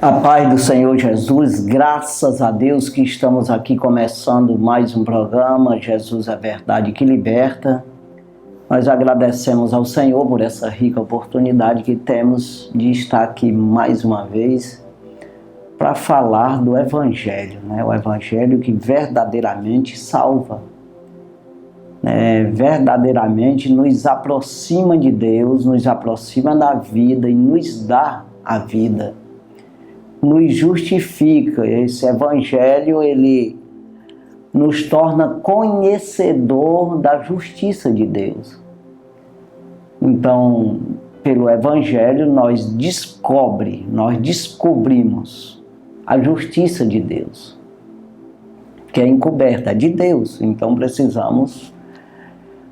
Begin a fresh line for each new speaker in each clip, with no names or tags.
A paz do Senhor Jesus, graças a Deus que estamos aqui começando mais um programa, Jesus é Verdade que Liberta. Nós agradecemos ao Senhor por essa rica oportunidade que temos de estar aqui mais uma vez para falar do Evangelho, né? O Evangelho que verdadeiramente salva, né? Verdadeiramente nos aproxima de Deus, nos aproxima da vida e nos dá a vida. Nos justifica. Esse Evangelho, ele nos torna conhecedor da justiça de Deus. Então, pelo Evangelho, nós descobrimos a justiça de Deus, que é encoberta de Deus. Então, precisamos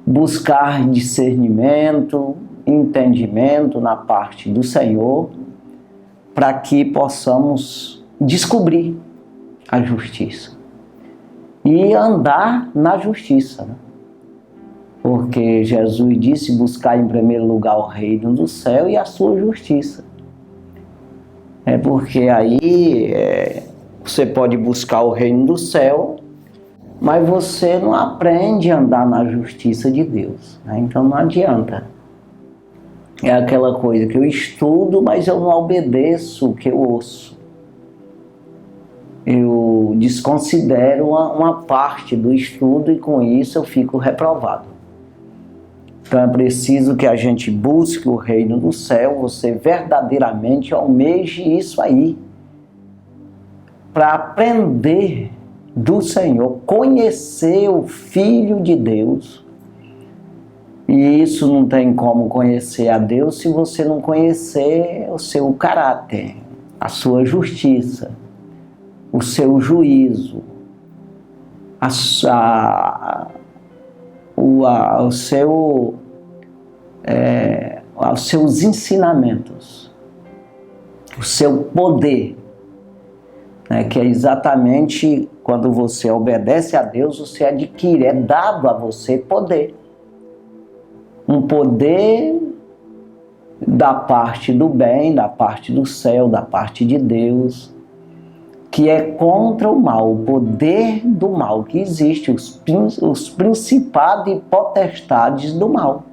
buscar discernimento, entendimento na parte do Senhor, para que possamos descobrir a justiça e andar na justiça, né? Porque Jesus disse: buscar em primeiro lugar o reino do céu e a sua justiça. É porque aí você pode buscar o reino do céu, mas você não aprende a andar na justiça de Deus, né? Então não adianta. É aquela coisa que eu estudo, mas eu não obedeço o que eu ouço. Eu desconsidero uma parte do estudo e com isso eu fico reprovado. Então é preciso que a gente busque o reino do céu, você verdadeiramente almeje isso aí, para aprender do Senhor, conhecer o Filho de Deus. E isso não tem como conhecer a Deus se você não conhecer o seu caráter, a sua justiça, o seu juízo, os seus ensinamentos, o seu poder, né, que é exatamente quando você obedece a Deus, você adquire, é dado a você poder. Um poder da parte do bem, da parte do céu, da parte de Deus, que é contra o mal, o poder do mal que existe, os principados e potestades do mal.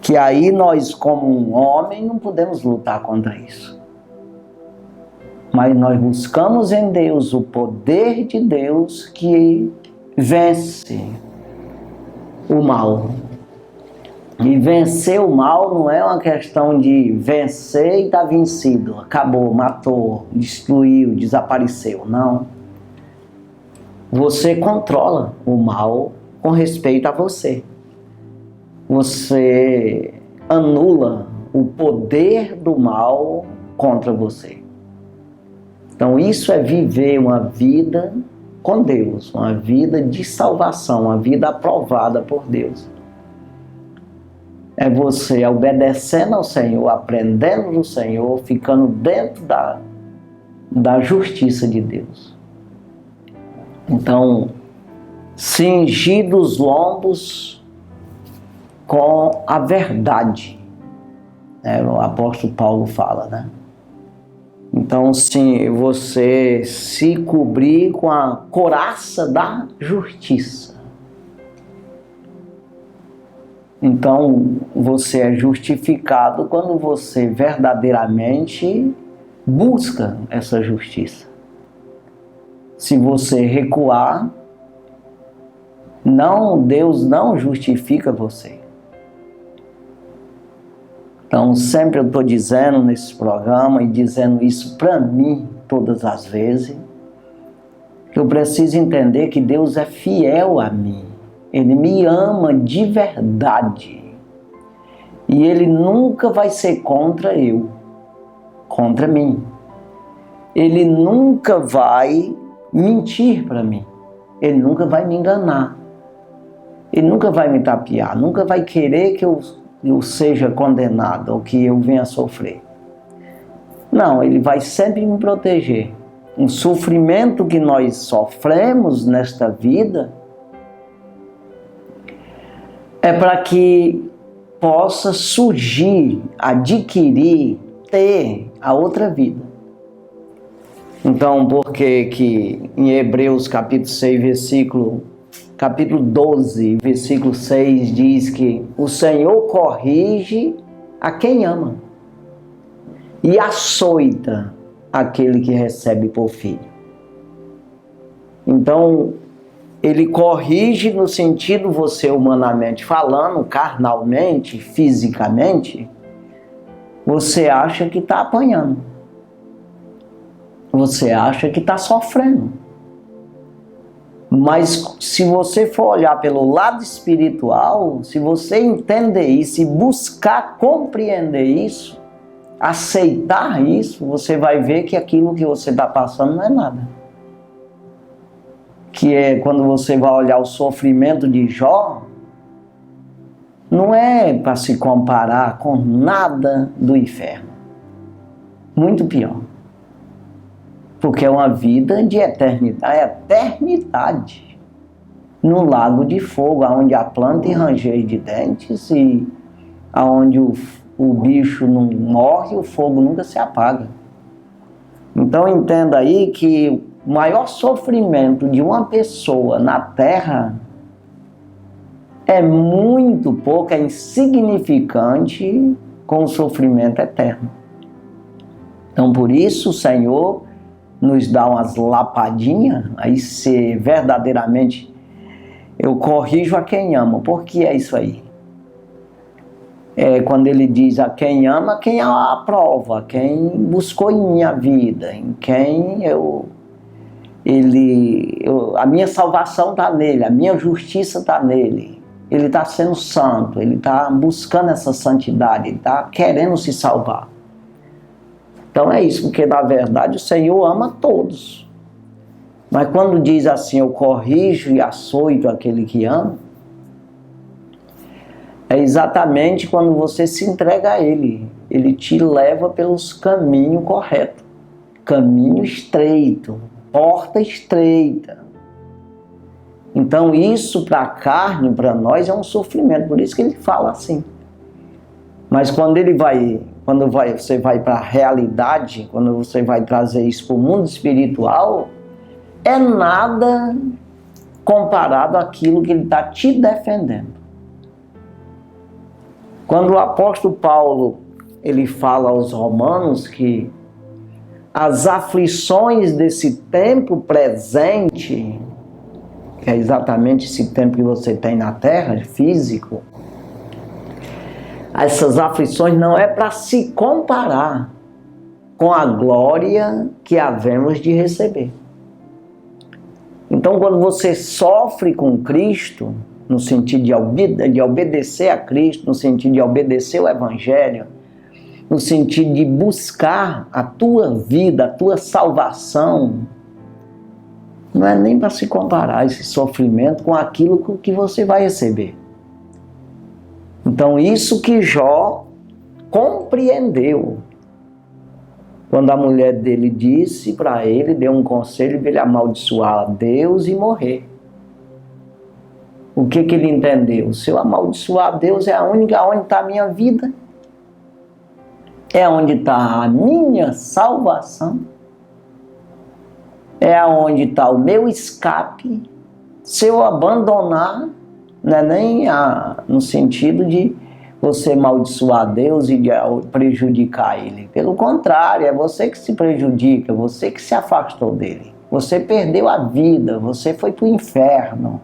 Que aí nós, como um homem, não podemos lutar contra isso. Mas nós buscamos em Deus o poder de Deus que vence o mal. E vencer o mal não é uma questão de vencer e estar vencido, acabou, matou, destruiu, desapareceu, não. Você controla o mal com respeito a você. Você anula o poder do mal contra você. Então isso é viver uma vida com Deus, uma vida de salvação, uma vida aprovada por Deus. É você obedecendo ao Senhor, aprendendo do Senhor, ficando dentro da justiça de Deus. Então, cingir os lombos com a verdade, né? O apóstolo Paulo fala, né? Então, sim, você se cobrir com a couraça da justiça. Então, você é justificado quando você verdadeiramente busca essa justiça. Se você recuar, Deus não justifica você. Então, sempre eu estou dizendo nesse programa e dizendo isso para mim todas as vezes, que eu preciso entender que Deus é fiel a mim. Ele me ama de verdade. E Ele nunca vai ser contra mim. Ele nunca vai mentir para mim. Ele nunca vai me enganar. Ele nunca vai me tapear. Nunca vai querer que eu seja condenado ou que eu venha sofrer. Não, Ele vai sempre me proteger. O sofrimento que nós sofremos nesta vida é para que possa surgir, adquirir, ter a outra vida. Então, por que em Hebreus capítulo 6, capítulo 12, versículo 6, diz que o Senhor corrige a quem ama e açoita aquele que recebe por filho. Então, ele corrige no sentido, você humanamente falando, carnalmente, fisicamente, você acha que está apanhando. Você acha que está sofrendo. Mas se você for olhar pelo lado espiritual, se você entender isso e buscar compreender isso, aceitar isso, você vai ver que aquilo que você está passando não é nada. Que é quando você vai olhar o sofrimento de Jó, não é para se comparar com nada do inferno. Muito pior. Porque é uma vida de eternidade. No lago de fogo, onde há planta e ranger de dentes, e onde o bicho não morre, o fogo nunca se apaga. Então entenda aí que o maior sofrimento de uma pessoa na terra é muito pouco, é insignificante com o sofrimento eterno. Então por isso o Senhor nos dá umas lapadinhas, aí se verdadeiramente eu corrijo a quem ama. Por que é isso aí? É quando ele diz a quem ama, quem aprova, quem buscou em minha vida, em quem a minha salvação está nele, a minha justiça está nele. Ele está sendo santo, ele está buscando essa santidade, ele está querendo se salvar. Então é isso, porque na verdade o Senhor ama todos. Mas quando diz assim, eu corrijo e açoito aquele que ama, é exatamente quando você se entrega a Ele. Ele te leva pelos caminhos corretos. Caminho estreito, porta estreita. Então isso para a carne, para nós, é um sofrimento. Por isso que ele fala assim. Mas quando você vai para a realidade, quando você vai trazer isso para o mundo espiritual, é nada comparado àquilo que ele está te defendendo. Quando o apóstolo Paulo ele fala aos romanos que as aflições desse tempo presente, que é exatamente esse tempo que você tem na terra, físico, essas aflições não é para se comparar com a glória que havemos de receber. Então, quando você sofre com Cristo, no sentido de obedecer a Cristo, no sentido de obedecer o Evangelho, no sentido de buscar a tua vida, a tua salvação, não é nem para se comparar esse sofrimento com aquilo que você vai receber. Então, isso que Jó compreendeu. Quando a mulher dele disse para ele, deu um conselho de ele amaldiçoar a Deus e morrer. O que ele entendeu? Se eu amaldiçoar a Deus, é onde está a minha vida. É onde está a minha salvação. É onde está o meu escape. Se eu abandonar, não é nem no sentido de você amaldiçoar a Deus e de prejudicar Ele. Pelo contrário, é você que se prejudica, você que se afastou dele. Você perdeu a vida, você foi para o inferno.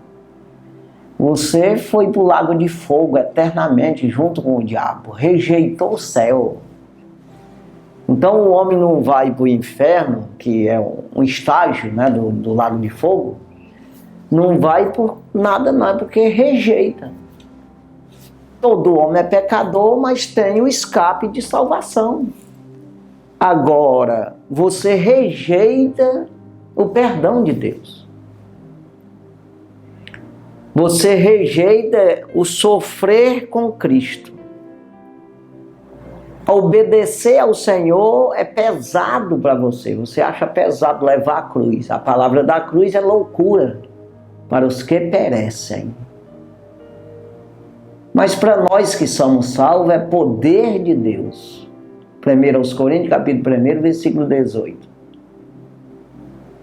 Você foi para o lago de fogo eternamente junto com o diabo. Rejeitou o céu. Então o homem não vai para o inferno, que é um estágio, né, do lago de fogo. Não vai por nada, não, é porque rejeita. Todo homem é pecador, mas tem o escape de salvação. Agora, você rejeita o perdão de Deus. Você rejeita o sofrer com Cristo. Obedecer ao Senhor é pesado para você. Você acha pesado levar a cruz. A palavra da cruz é loucura para os que perecem. Mas para nós que somos salvos é poder de Deus. 1 Coríntios capítulo 1, versículo 18.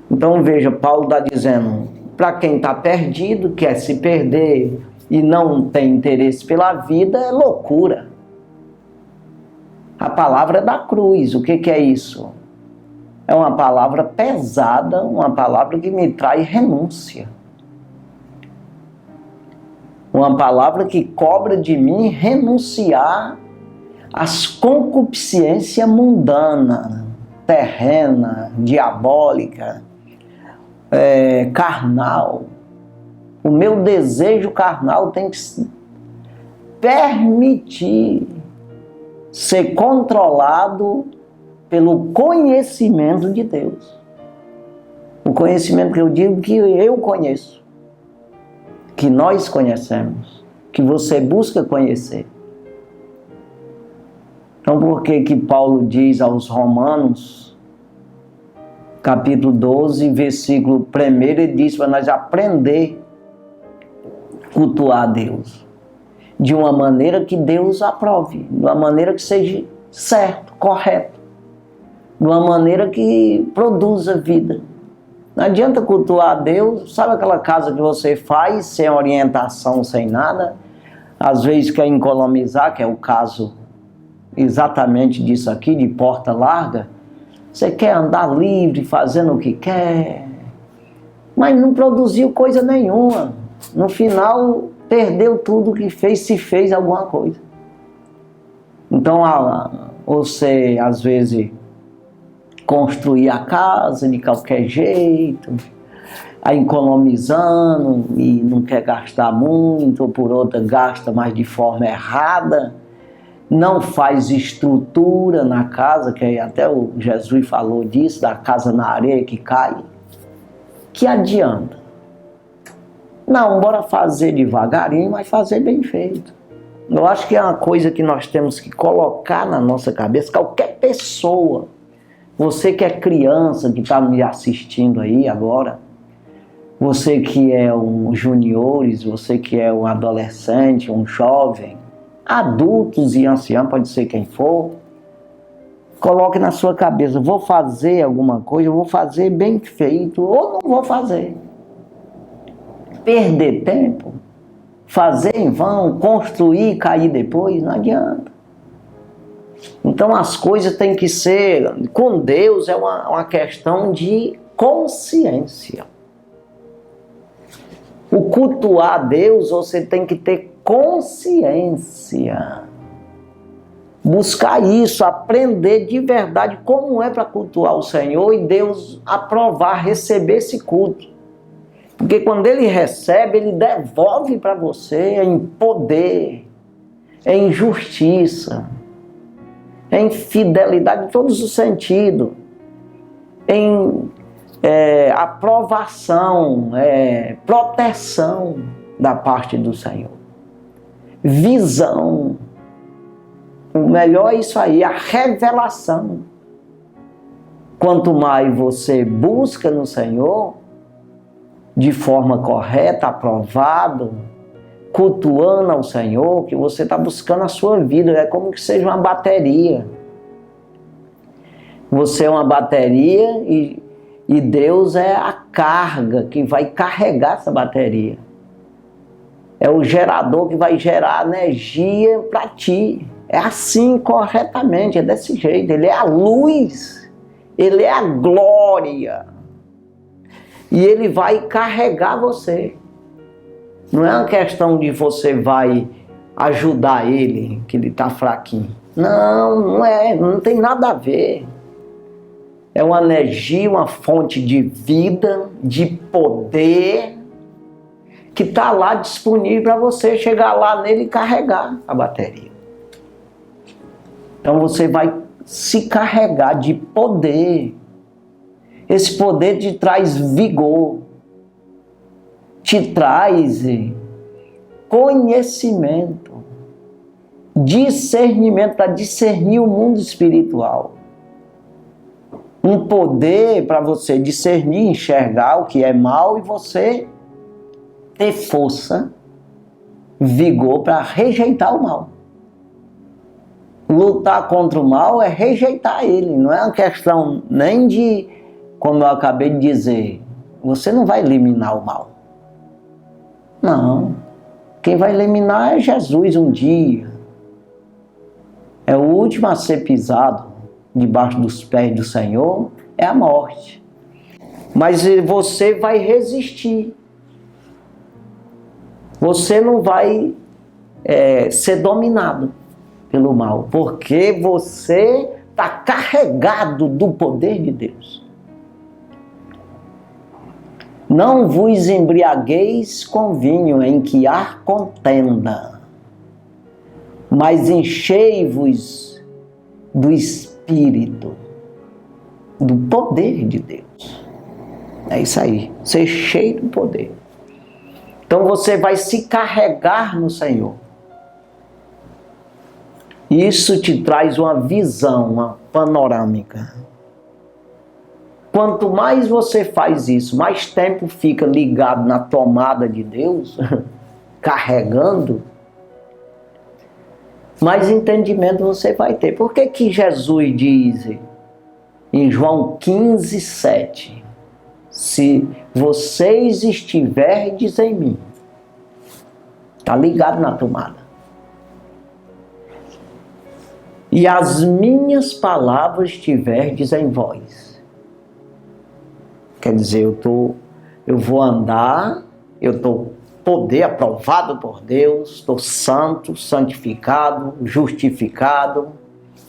Então veja, Paulo está dizendo, para quem está perdido, quer se perder e não tem interesse pela vida, é loucura. A palavra da cruz, o que é isso? É uma palavra pesada, uma palavra que me traz renúncia. Uma palavra que cobra de mim renunciar às concupiscências mundanas, terrena, diabólica, carnal. O meu desejo carnal tem que permitir ser controlado pelo conhecimento de Deus. O conhecimento que eu digo que eu conheço, que nós conhecemos, que você busca conhecer. Então por que Paulo diz aos Romanos, capítulo 12, versículo 1, ele diz para nós aprender a cultuar a Deus de uma maneira que Deus aprove, de uma maneira que seja certo, correto, de uma maneira que produza vida. Não adianta cultuar a Deus, sabe aquela casa que você faz sem orientação, sem nada, às vezes quer economizar, que é o caso exatamente disso aqui, de porta larga. Você quer andar livre, fazendo o que quer, mas não produziu coisa nenhuma. No final, perdeu tudo que fez, se fez alguma coisa. Então, você, às vezes, construir a casa de qualquer jeito, economizando e não quer gastar muito, ou por outra gasta, mas de forma errada, não faz estrutura na casa, que até o Jesus falou disso, da casa na areia que cai. Que adianta? Não, bora fazer devagarinho, mas fazer bem feito. Eu acho que é uma coisa que nós temos que colocar na nossa cabeça, qualquer pessoa, você que é criança, que está me assistindo aí agora, você que é um juniores, você que é um adolescente, um jovem, adultos e anciãos, pode ser quem for, coloque na sua cabeça, vou fazer alguma coisa, vou fazer bem feito ou não vou fazer. Perder tempo, fazer em vão, construir e cair depois, não adianta. Então as coisas têm que ser, com Deus é uma questão de consciência. O cultuar a Deus, você tem que ter consciência. Buscar isso, aprender de verdade como é para cultuar o Senhor e Deus aprovar, receber esse culto. Porque quando Ele recebe, Ele devolve para você em poder, em justiça, em fidelidade em todos os sentidos, em aprovação, proteção da parte do Senhor, visão. O melhor é isso aí, a revelação. Quanto mais você busca no Senhor, de forma correta, aprovado, cultuando ao Senhor, que você está buscando a sua vida, é como que seja uma bateria. Você é uma bateria e Deus é a carga que vai carregar essa bateria. É o gerador que vai gerar energia para ti. É assim corretamente, é desse jeito. Ele é a luz, Ele é a glória. E Ele vai carregar você. Não é uma questão de você vai ajudar Ele, que Ele está fraquinho. Não, não é, não tem nada a ver. É uma energia, uma fonte de vida, de poder, que está lá disponível para você chegar lá nele e carregar a bateria. Então você vai se carregar de poder. Esse poder te traz vigor, te traz conhecimento, discernimento, para discernir o mundo espiritual. Um poder para você discernir, enxergar o que é mal e você ter força, vigor para rejeitar o mal. Lutar contra o mal é rejeitar ele, não é uma questão nem de como eu acabei de dizer, você não vai eliminar o mal. Não. Quem vai eliminar é Jesus um dia. É o último a ser pisado debaixo dos pés do Senhor, é a morte. Mas você vai resistir. Você não vai ser dominado pelo mal, porque você está carregado do poder de Deus. Não vos embriagueis com vinho em que há contenda, mas enchei-vos do Espírito, do poder de Deus. É isso aí, ser cheio do poder. Então você vai se carregar no Senhor. Isso te traz uma visão, uma panorâmica. Quanto mais você faz isso, mais tempo fica ligado na tomada de Deus, carregando, mais entendimento você vai ter. Por que que Jesus diz em João 15, 7, se vocês estiverdes em mim, está ligado na tomada, e as minhas palavras estiverdes em vós. Quer dizer, eu vou andar, eu estou poder aprovado por Deus, estou santo, santificado, justificado,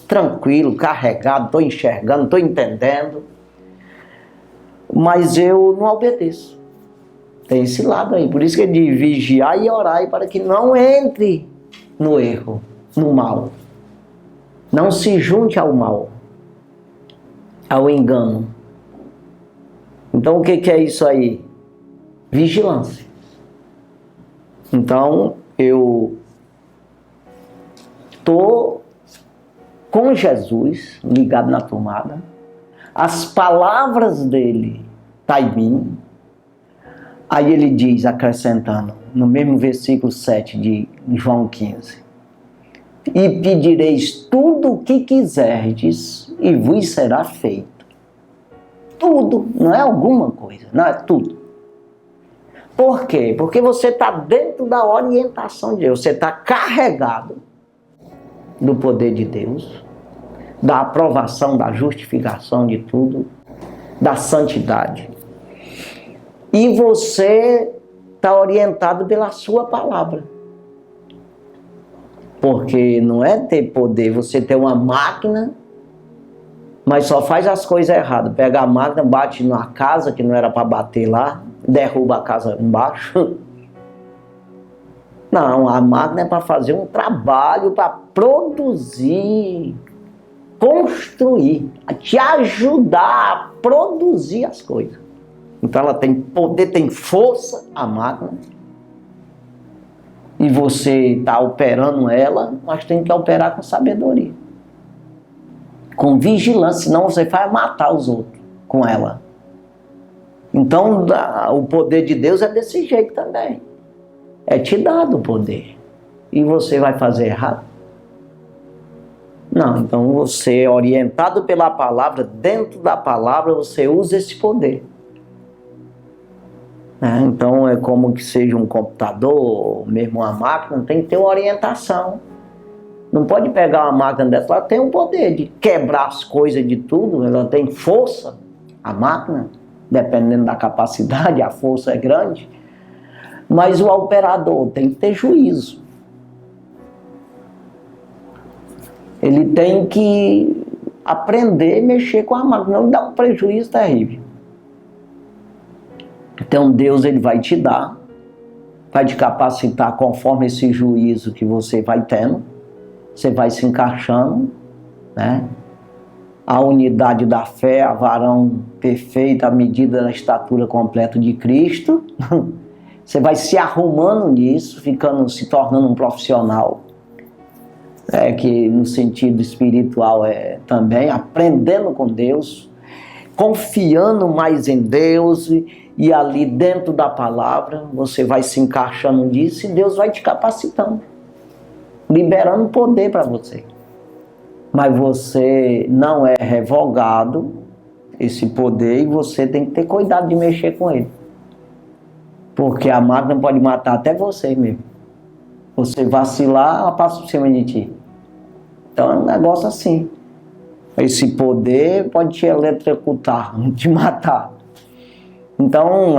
tranquilo, carregado, estou enxergando, estou entendendo, mas eu não obedeço. Tem esse lado aí, por isso que ele diz, vigiar e orar para que não entre no erro, no mal. Não se junte ao mal, ao engano. Então o que é isso aí? Vigilância. Então eu estou com Jesus ligado na tomada, as palavras dele estão em mim. Aí ele diz, acrescentando, no mesmo versículo 7 de João 15, e pedireis tudo o que quiserdes e vos será feito. Tudo, não é alguma coisa, não é tudo. Por quê? Porque você está dentro da orientação de Deus, você está carregado do poder de Deus, da aprovação, da justificação de tudo, da santidade. E você está orientado pela sua palavra. Porque não é ter poder, você ter uma máquina, mas só faz as coisas erradas. Pega a máquina, bate na casa que não era para bater lá, derruba a casa embaixo. Não, a máquina é para fazer um trabalho, para produzir, construir, te ajudar a produzir as coisas. Então ela tem poder, tem força, a máquina. E você está operando ela, mas tem que operar com sabedoria. Com vigilância, senão você vai matar os outros com ela. Então o poder de Deus é desse jeito também. É te dado o poder. E você vai fazer errado? Não, então você, orientado pela palavra, dentro da palavra, você usa esse poder. Então é como que seja um computador, ou mesmo uma máquina, tem que ter uma orientação. Não pode pegar uma máquina dessa, ela tem o poder de quebrar as coisas de tudo, ela tem força, a máquina, dependendo da capacidade, a força é grande. Mas o operador tem que ter juízo. Ele tem que aprender a mexer com a máquina, não dá um prejuízo terrível. Então Deus ele vai te dar, vai te capacitar conforme esse juízo que você vai tendo, você vai se encaixando, né? A unidade da fé, a varão perfeita, a medida da estatura completa de Cristo. Você vai se arrumando nisso, se tornando um profissional, que no sentido espiritual também, aprendendo com Deus, confiando mais em Deus, e ali dentro da palavra, você vai se encaixando nisso e Deus vai te capacitando, liberando poder para você. Mas você não é revogado, esse poder, e você tem que ter cuidado de mexer com ele. Porque a máquina pode matar até você mesmo. Você vacilar, ela passa por cima de ti. Então é um negócio assim. Esse poder pode te eletrocutar, te matar. Então,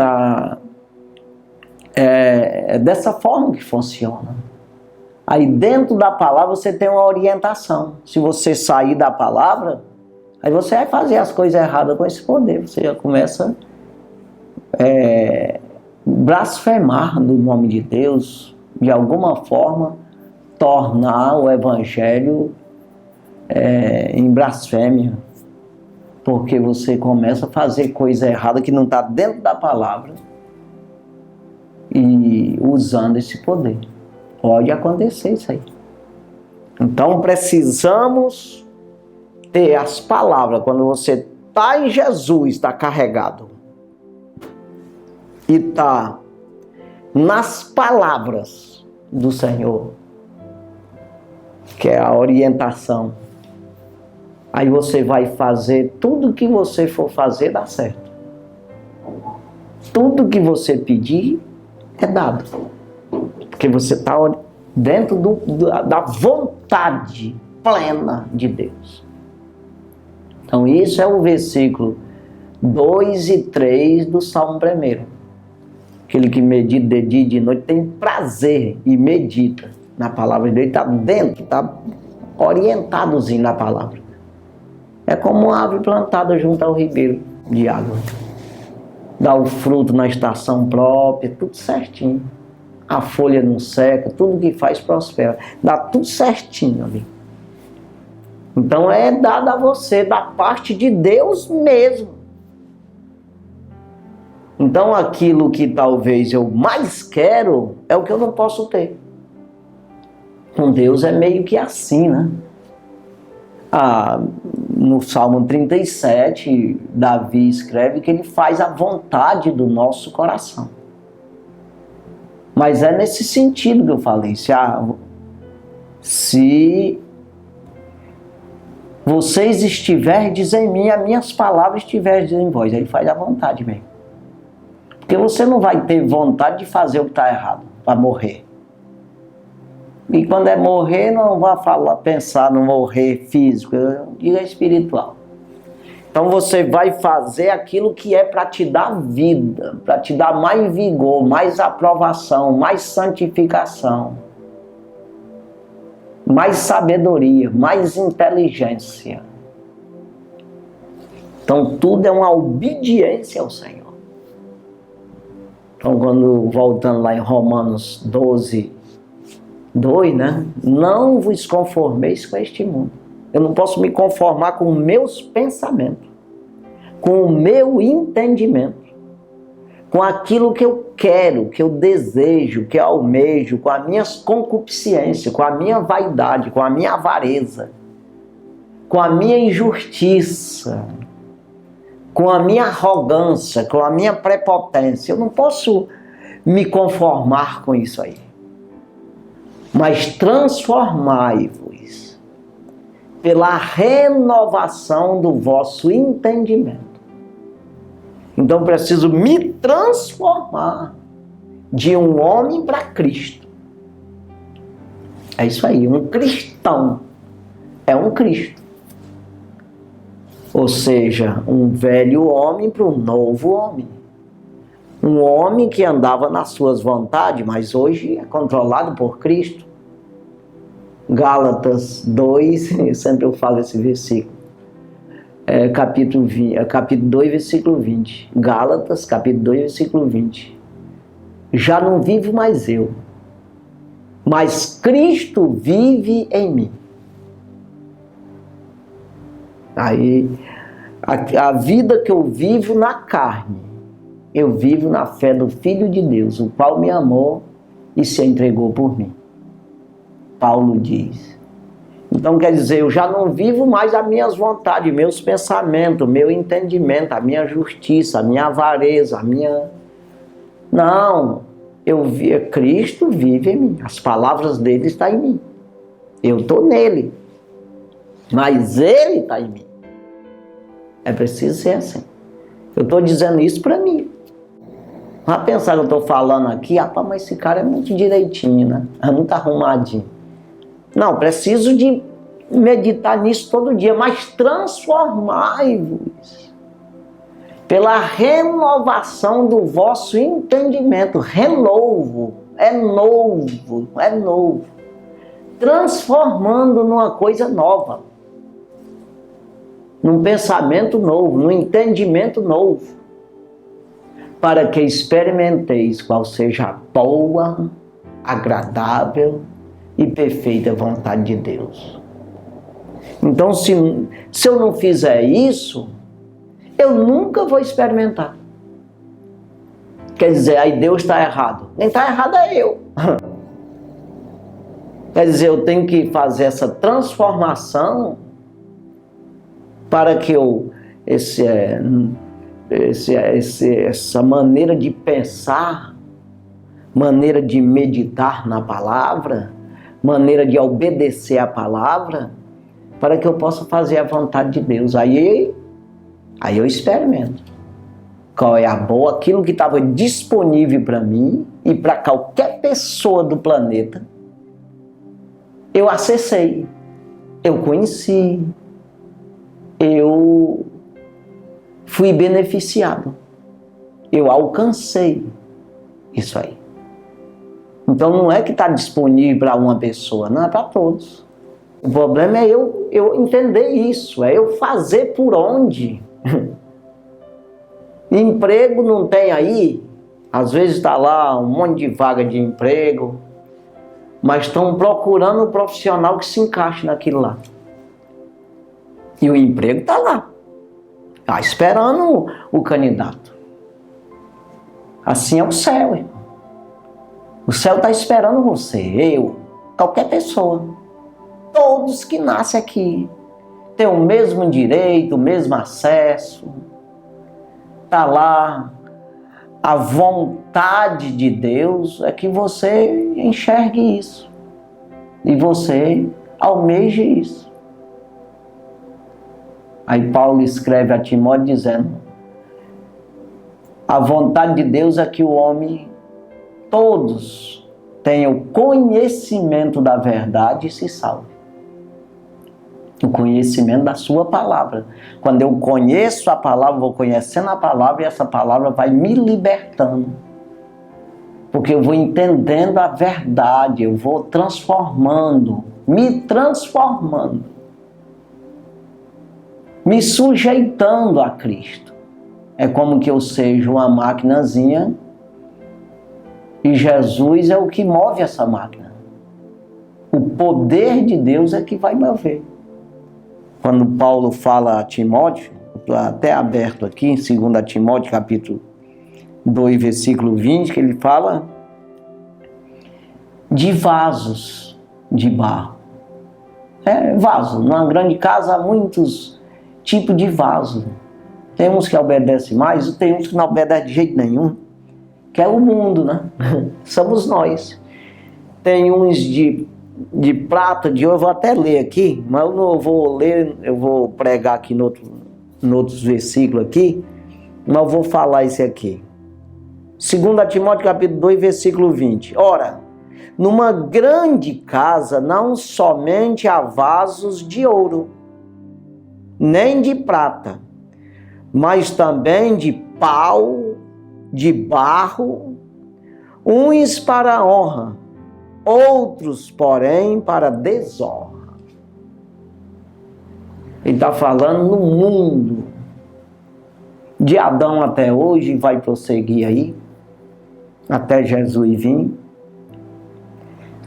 é dessa forma que funciona. Aí dentro da palavra você tem uma orientação. Se você sair da palavra, aí você vai fazer as coisas erradas com esse poder. Você já começa a blasfemar do nome de Deus, de alguma forma, tornar o evangelho em blasfêmia. Porque você começa a fazer coisa errada que não está dentro da palavra e usando esse poder. Pode acontecer isso aí. Então precisamos ter as palavras. Quando você está em Jesus, está carregado, e está nas palavras do Senhor, que é a orientação, aí você vai fazer tudo que você for fazer dá certo. Tudo que você pedir é dado. Porque você está dentro da vontade plena de Deus. Então isso é o versículo 2 e 3 do Salmo 1. Aquele que medita de dia e de noite tem prazer e medita na palavra de Deus. Está dentro, está orientadozinho na palavra. É como uma árvore plantada junto ao ribeiro de água. Dá o fruto na estação própria, tudo certinho. A folha não seca, tudo que faz prospera. Dá tudo certinho ali. Então é dado a você, da parte de Deus mesmo. Então aquilo que talvez eu mais quero é o que eu não posso ter. Com Deus é meio que assim, né? No Salmo 37, Davi escreve que ele faz a vontade do nosso coração. Mas é nesse sentido que eu falei. Se vocês estiverdes em mim, as minhas palavras estiverdes em vós. Aí faz a vontade mesmo. Porque você não vai ter vontade de fazer o que está errado, para morrer. E quando é morrer, não vai pensar no morrer físico, diga espiritual. Então você vai fazer aquilo que é para te dar vida, para te dar mais vigor, mais aprovação, mais santificação, mais sabedoria, mais inteligência. Então tudo é uma obediência ao Senhor. Então voltando lá em Romanos 12, 2, né? Não vos conformeis com este mundo. Eu não posso me conformar com meus pensamentos, com o meu entendimento, com aquilo que eu quero, que eu desejo, que eu almejo, com as minhas concupiscências, com a minha vaidade, com a minha avareza, com a minha injustiça, com a minha arrogância, com a minha prepotência. Eu não posso me conformar com isso aí. Mas transformai-vos pela renovação do vosso entendimento. Então preciso me transformar de um homem para Cristo. É isso aí, um cristão é um Cristo. Ou seja, um velho homem para um novo homem. Um homem que andava nas suas vontades, mas hoje é controlado por Cristo. Gálatas 2, sempre eu falo esse versículo. Capítulo 2, versículo 20. Gálatas, capítulo 2, versículo 20. Já não vivo mais eu, mas Cristo vive em mim. Aí, a vida que eu vivo na carne, eu vivo na fé do Filho de Deus, o qual me amou e se entregou por mim. Paulo diz. Então quer dizer, eu já não vivo mais as minhas vontades, meus pensamentos, meu entendimento, a minha justiça, a minha avareza, a minha... Não, Cristo vive em mim, as palavras dele estão em mim. Eu estou nele, mas ele está em mim. É preciso ser assim. Eu estou dizendo isso para mim. Não vai pensar que eu estou falando aqui, mas esse cara é muito direitinho, né? É muito arrumadinho. Não, preciso de meditar nisso todo dia, mas transformai-vos pela renovação do vosso entendimento. Renovo, é novo, é novo. Transformando numa coisa nova. Num pensamento novo, num entendimento novo. Para que experimenteis qual seja a boa, agradável e perfeita vontade de Deus. Então, se eu não fizer isso, eu nunca vou experimentar. Quer dizer, aí Deus está errado. Quem está errado é eu. Quer dizer, eu tenho que fazer essa transformação para que essa maneira de pensar, maneira de meditar na palavra, maneira de obedecer a palavra, para que eu possa fazer a vontade de Deus. Aí eu experimento qual é a boa, aquilo que estava disponível para mim e para qualquer pessoa do planeta. Eu acessei, eu conheci, eu fui beneficiado, eu alcancei isso aí. Então não é que está disponível para uma pessoa, não, é para todos. O problema é eu entender isso, é eu fazer por onde. Emprego não tem aí, às vezes está lá um monte de vaga de emprego, mas estão procurando um profissional que se encaixe naquilo lá. E o emprego está lá, está esperando o candidato. Assim é o céu, irmão. O céu está esperando você, eu, qualquer pessoa. Todos que nascem aqui têm o mesmo direito, o mesmo acesso. Está lá. A vontade de Deus é que você enxergue isso. E você almeje isso. Aí Paulo escreve a Timóteo dizendo: a vontade de Deus é que o homem, todos, tenham conhecimento da verdade e se salve. O conhecimento da sua palavra. Quando eu conheço a palavra, vou conhecendo a palavra e essa palavra vai me libertando. Porque eu vou entendendo a verdade, eu vou transformando, me transformando, me sujeitando a Cristo. É como que eu seja uma maquinazinha e Jesus é o que move essa máquina. O poder de Deus é que vai mover. Quando Paulo fala a Timóteo, até aberto aqui, em 2 Timóteo, capítulo 2, versículo 20, que ele fala de vasos de barro. Vaso. Numa grande casa há muitos tipos de vaso. Tem uns que obedecem mais, tem uns que não obedecem de jeito nenhum, que é o mundo, né? Somos nós. Tem uns de prata, de ouro, eu vou até ler aqui, mas eu não vou ler, eu vou pregar aqui em outros versículos aqui, mas eu vou falar esse aqui. 2 Timóteo capítulo 2, versículo 20. Ora, numa grande casa não somente há vasos de ouro, nem de prata, mas também de pau, de barro, uns para honra, outros, porém, para desonra. Ele está falando no mundo. De Adão até hoje, vai prosseguir aí, até Jesus vir.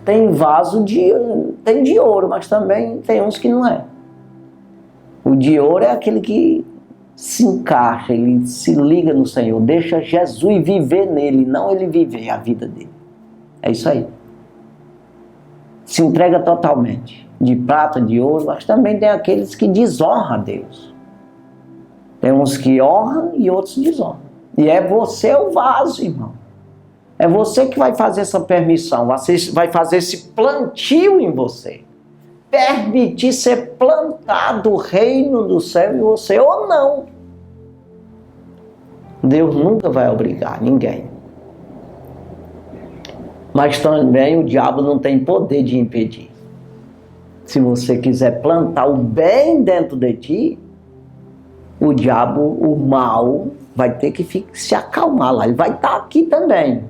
Tem vaso tem de ouro, mas também tem uns que não é. O de ouro é aquele que se encaixa, ele se liga no Senhor, deixa Jesus viver nele, não ele viver a vida dele. É isso aí. Se entrega totalmente, de prata, de ouro, mas também tem aqueles que desonram a Deus. Tem uns que honram e outros desonram. E é você o vaso, irmão. É você que vai fazer essa permissão, você vai fazer esse plantio em você. permitir ser plantado o reino do céu em você ou não. Deus nunca vai obrigar ninguém. Mas também o diabo não tem poder de impedir. Se você quiser plantar o bem dentro de ti, o diabo, o mal, vai ter que se acalmar lá. Ele vai estar aqui também.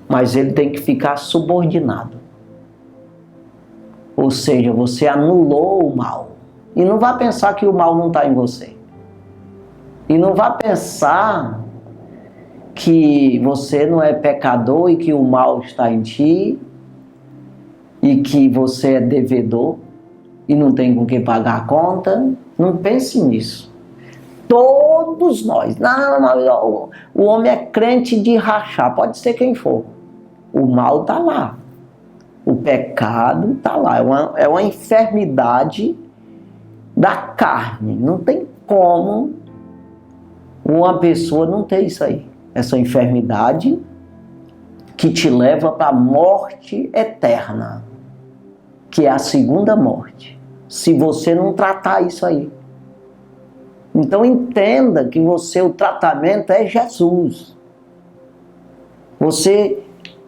Mas ele tem que ficar subordinado. Ou seja, você anulou o mal. E não vá pensar que o mal não está em você. E não vá pensar que você não é pecador e que o mal está em ti e que você é devedor e não tem com que pagar a conta. Não pense nisso. Todos nós. Não, o homem é crente de rachar, pode ser quem for. O mal está lá. O pecado está lá. É uma enfermidade da carne. Não tem como uma pessoa não ter isso aí. Essa enfermidade que te leva para a morte eterna, que é a segunda morte, se você não tratar isso aí. Então entenda que o tratamento é Jesus. Você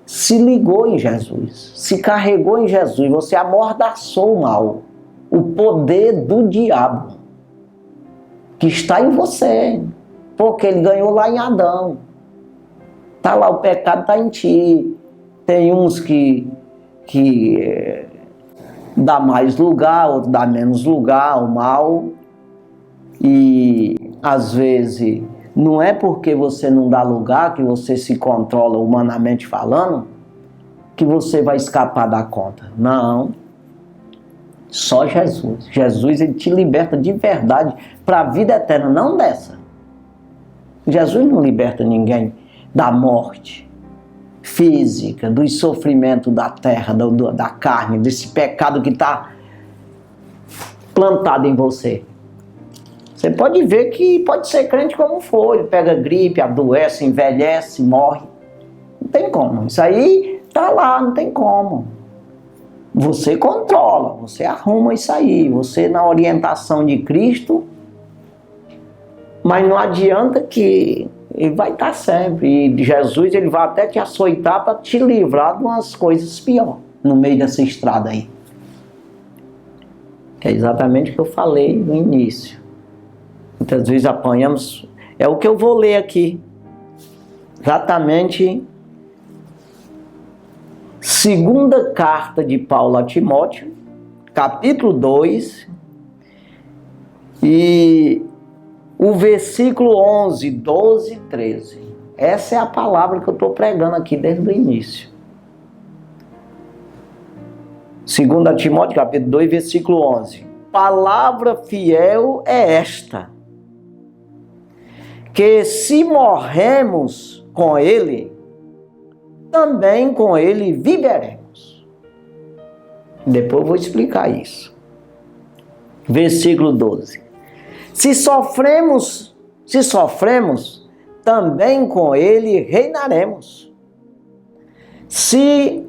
se ligou em Jesus, se carregou em Jesus, você amordaçou o mal, o poder do diabo, que está em você, porque ele ganhou lá em Adão. Está lá, o pecado está em ti. Tem uns que dá mais lugar, outros dá menos lugar, o mal. E às vezes não é porque você não dá lugar, que você se controla humanamente falando, que você vai escapar da conta. Não. Só Jesus. Jesus, ele te liberta de verdade para a vida eterna, não dessa. Jesus não liberta ninguém da morte física, dos sofrimentos da terra, da carne, desse pecado que está plantado em você. Você pode ver que pode ser crente como for, ele pega gripe, adoece, envelhece, morre. Não tem como. Isso aí está lá, não tem como. Você controla, você arruma isso aí, você na orientação de Cristo, mas não adianta que ele vai estar sempre. E Jesus, ele vai até te açoitar para te livrar de umas coisas piores no meio dessa estrada aí. É exatamente o que eu falei no início. Muitas vezes apanhamos. É o que eu vou ler aqui. Exatamente. Segunda carta de Paulo a Timóteo, capítulo 2, e o versículo 11, 12 e 13. Essa é a palavra que eu estou pregando aqui desde o início. 2 Timóteo, capítulo 2, versículo 11. Palavra fiel é esta, que se morremos com ele, também com ele viveremos. Depois eu vou explicar isso. Versículo 12. Se sofremos, também com ele reinaremos. Se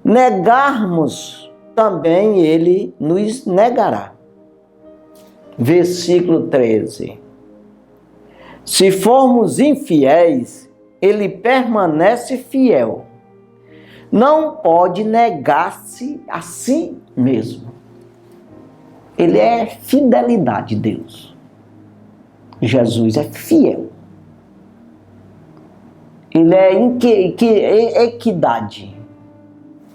negarmos, também ele nos negará. Versículo 13. Se formos infiéis, ele permanece fiel. Não pode negar-se a si mesmo. Ele é fidelidade de Deus. Jesus é fiel. Ele é equidade,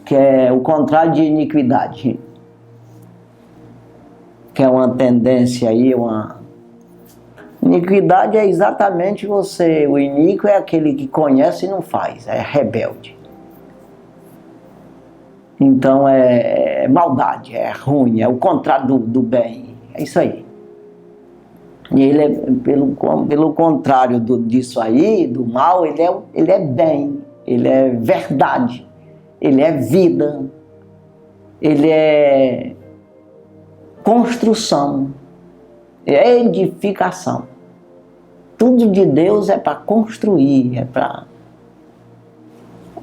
que é o contrário de iniquidade, que é uma tendência aí, iniquidade é exatamente você, o iníquo é aquele que conhece e não faz, é rebelde. Então é maldade, é ruim, é o contrário do bem, é isso aí. E ele é, pelo contrário disso aí, do mal, ele é bem, ele é verdade, ele é vida, ele é construção, é edificação. Tudo de Deus é para construir,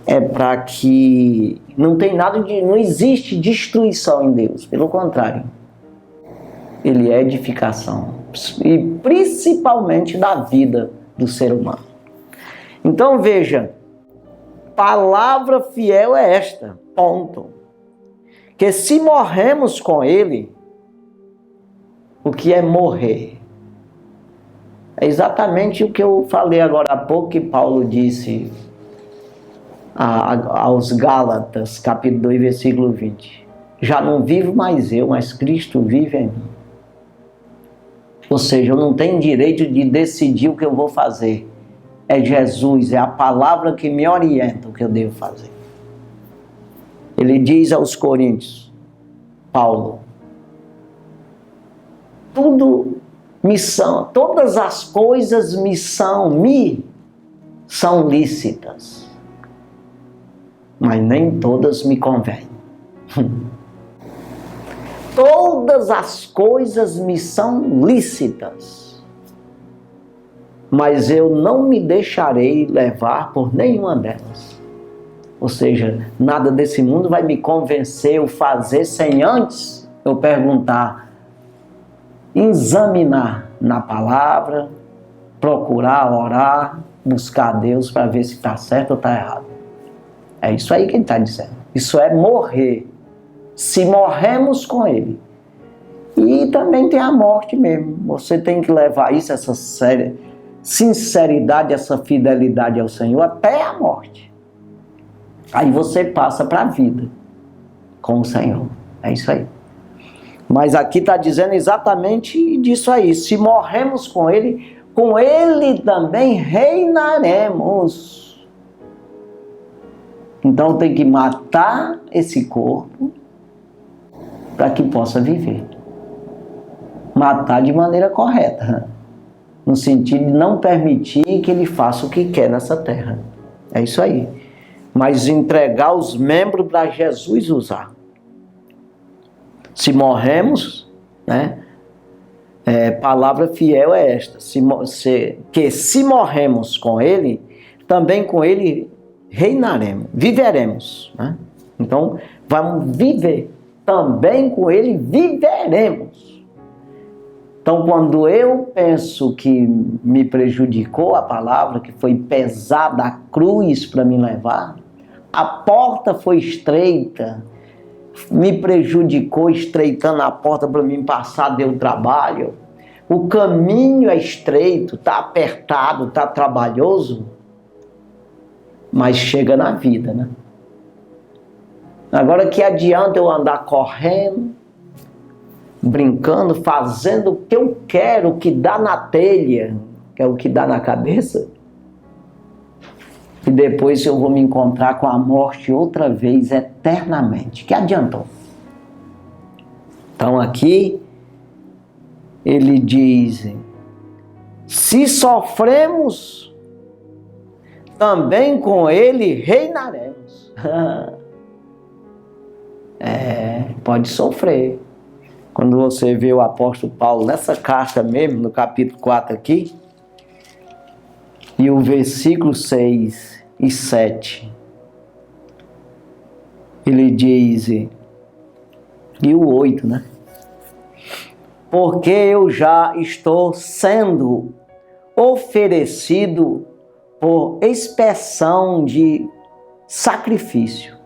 é para que não existe destruição em Deus, pelo contrário, ele é edificação, e principalmente da vida do ser humano. Então veja, palavra fiel é esta, ponto, que se morremos com ele, o que é morrer? É exatamente o que eu falei agora há pouco, que Paulo disse aos Gálatas, capítulo 2, versículo 20. Já não vivo mais eu, mas Cristo vive em mim. Ou seja, eu não tenho direito de decidir o que eu vou fazer. É Jesus, é a palavra que me orienta o que eu devo fazer. Ele diz aos Coríntios, Paulo, todas as coisas me são lícitas, mas nem todas me convêm. Todas as coisas me são lícitas, mas eu não me deixarei levar por nenhuma delas. Ou seja, nada desse mundo vai me convencer a fazer sem antes eu perguntar, examinar na palavra, procurar, orar, buscar a Deus para ver se está certo ou está errado. É isso aí que ele está dizendo. Isso é morrer. Se morremos com ele. E também tem a morte mesmo. Você tem que levar isso, essa sinceridade, essa fidelidade ao Senhor até a morte. Aí você passa para a vida com o Senhor. É isso aí. Mas aqui está dizendo exatamente disso aí. Se morremos com ele também reinaremos. Então tem que matar esse corpo para que possa viver. Matar de maneira correta. No sentido de não permitir que ele faça o que quer nessa terra. É isso aí. Mas entregar os membros para Jesus usar. Se morremos, né? Palavra fiel é esta. Se morremos com ele, também com ele reinaremos, viveremos. Né? Então, vamos viver. Também com ele viveremos. Então, quando eu penso que me prejudicou a palavra, que foi pesada a cruz para me levar, a porta foi estreita, me prejudicou, estreitando a porta para mim passar, deu trabalho. O caminho é estreito, está apertado, está trabalhoso, mas chega na vida, né? Agora, que adianta eu andar correndo, brincando, fazendo o que eu quero, o que dá na telha, que é o que dá na cabeça, e depois eu vou me encontrar com a morte outra vez, eternamente. Que adiantou? Então aqui, ele diz, se sofremos, também com ele reinaremos. Pode sofrer. Quando você vê o apóstolo Paulo nessa carta mesmo, no capítulo 4 aqui, e o versículo 6 e 7, ele diz, e o 8, né? Porque eu já estou sendo oferecido por expiação de sacrifício.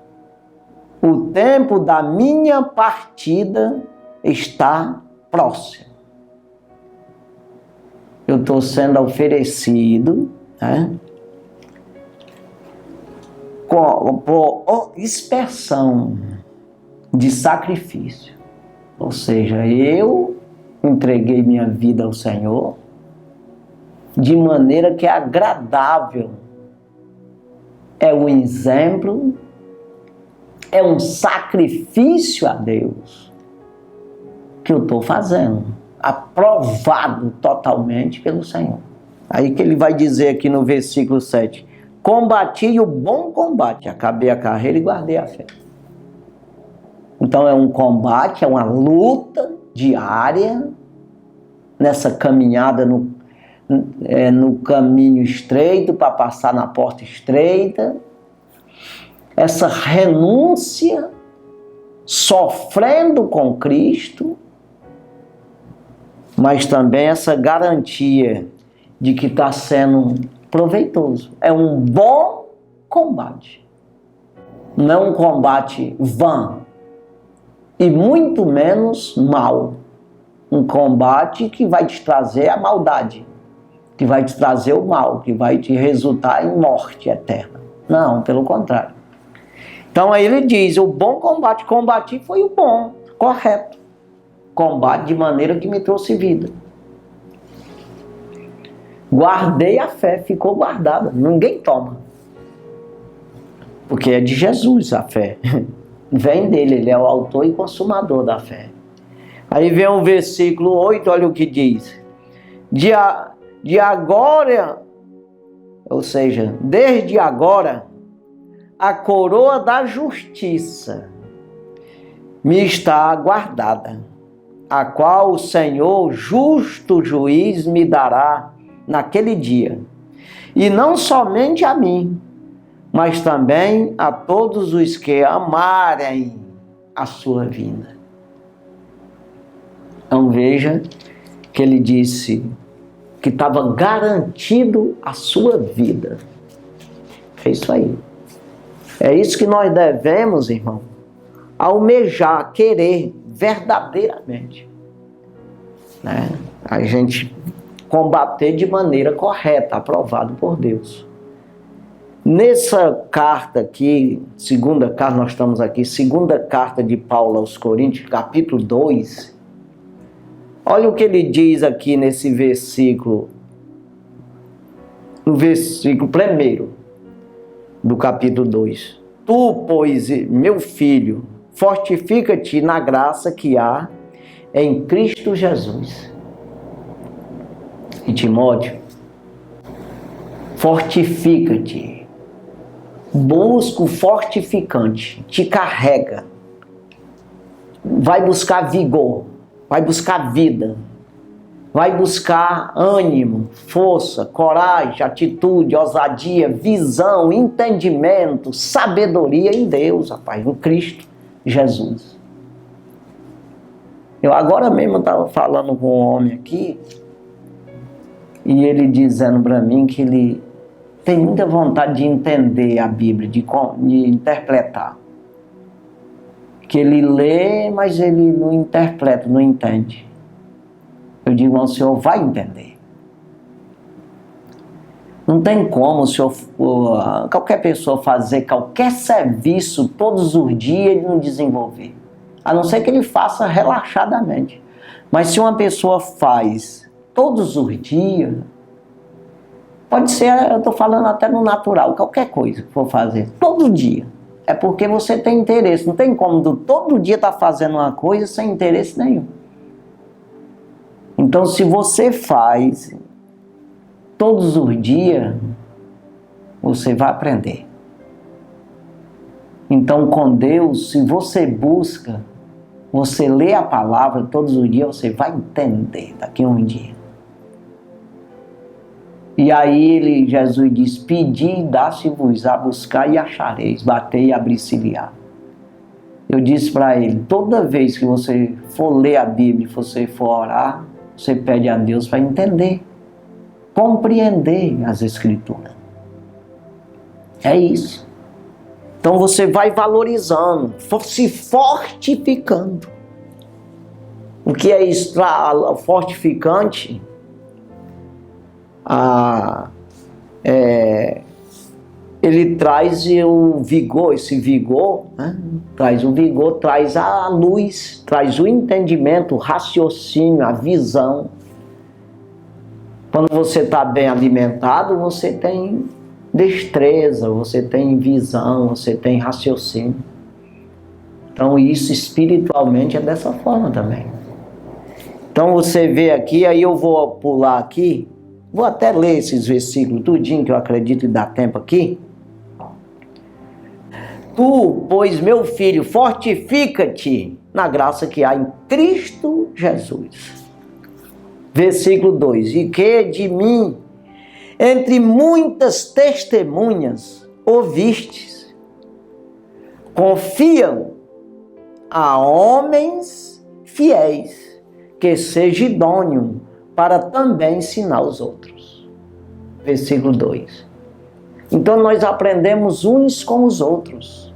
O tempo da minha partida está próximo. Eu estou sendo oferecido, né, por expiação de sacrifício. Ou seja, eu entreguei minha vida ao Senhor de maneira que é agradável. É um exemplo, é um sacrifício a Deus que eu estou fazendo, aprovado totalmente pelo Senhor. Aí que ele vai dizer aqui no versículo 7, combati o bom combate, acabei a carreira e guardei a fé. Então é um combate, é uma luta diária, nessa caminhada no caminho estreito, para passar na porta estreita, essa renúncia, sofrendo com Cristo, mas também essa garantia de que está sendo proveitoso. É um bom combate. Não é um combate vã e muito menos mal. Um combate que vai te trazer a maldade, que vai te trazer o mal, que vai te resultar em morte eterna. Não, pelo contrário. Então aí ele diz, o bom combate, combati foi o bom, correto. Combate de maneira que me trouxe vida. Guardei a fé, ficou guardada, ninguém toma. Porque é de Jesus a fé. Vem dele, ele é o autor e consumador da fé. Aí vem o versículo 8, olha o que diz. De agora, ou seja, desde agora, a coroa da justiça me está guardada, a qual o Senhor, justo juiz, me dará naquele dia. E não somente a mim, mas também a todos os que amarem a sua vinda. Então veja que ele disse que estava garantido a sua vida. É isso aí. É isso que nós devemos, irmão, almejar, querer verdadeiramente. Né? A gente combater de maneira correta, aprovado por Deus. Nessa carta aqui, segunda carta, nós estamos aqui, segunda carta de Paulo aos Coríntios, capítulo 2, olha o que ele diz aqui nesse versículo, no versículo 1 do capítulo 2. Tu, pois, meu filho, fortifica-te na graça que há em Cristo Jesus. E Timóteo, fortifica-te. Busca o fortificante, te carrega. Vai buscar vigor, vai buscar vida, vai buscar ânimo, força, coragem, atitude, ousadia, visão, entendimento, sabedoria em Deus, rapaz, em Cristo Jesus. Eu agora mesmo estava falando com um homem aqui, e ele dizendo para mim que ele tem muita vontade de entender a Bíblia, de interpretar. Que ele lê, mas ele não interpreta, não entende. Eu digo ao senhor, vai entender. Não tem como o senhor, qualquer pessoa fazer qualquer serviço todos os dias e ele não desenvolver. A não ser que ele faça relaxadamente. Mas se uma pessoa faz todos os dias, pode ser, eu estou falando até no natural, qualquer coisa que for fazer, todo dia. É porque você tem interesse. Não tem como todo dia estar fazendo uma coisa sem interesse nenhum. Então, se você faz todos os dias, você vai aprender. Então, com Deus, se você busca, você lê a palavra todos os dias, você vai entender daqui a um dia. E aí Jesus diz, pedi e dá-se-vos-á, buscar e achareis, bater e abrir-se-lhe-á. Eu disse para ele, toda vez que você for ler a Bíblia, você for orar, você pede a Deus para entender, compreender as Escrituras. É isso. Então você vai valorizando, se fortificando. O que é isso? Fortificante? Ele traz o vigor, esse vigor, né? Traz o vigor, traz a luz, traz o entendimento, o raciocínio, a visão. Quando você está bem alimentado, você tem destreza, você tem visão, você tem raciocínio. Então isso espiritualmente é dessa forma também. Então você vê aqui, aí eu vou pular aqui, vou até ler esses versículos tudinho, que eu acredito que dá tempo aqui. Tu, pois, meu filho, fortifica-te na graça que há em Cristo Jesus. Versículo 2. E que de mim, entre muitas testemunhas, ouvistes, confiam a homens fiéis, que seja idôneo para também ensinar os outros. Versículo 2. Então nós aprendemos uns com os outros.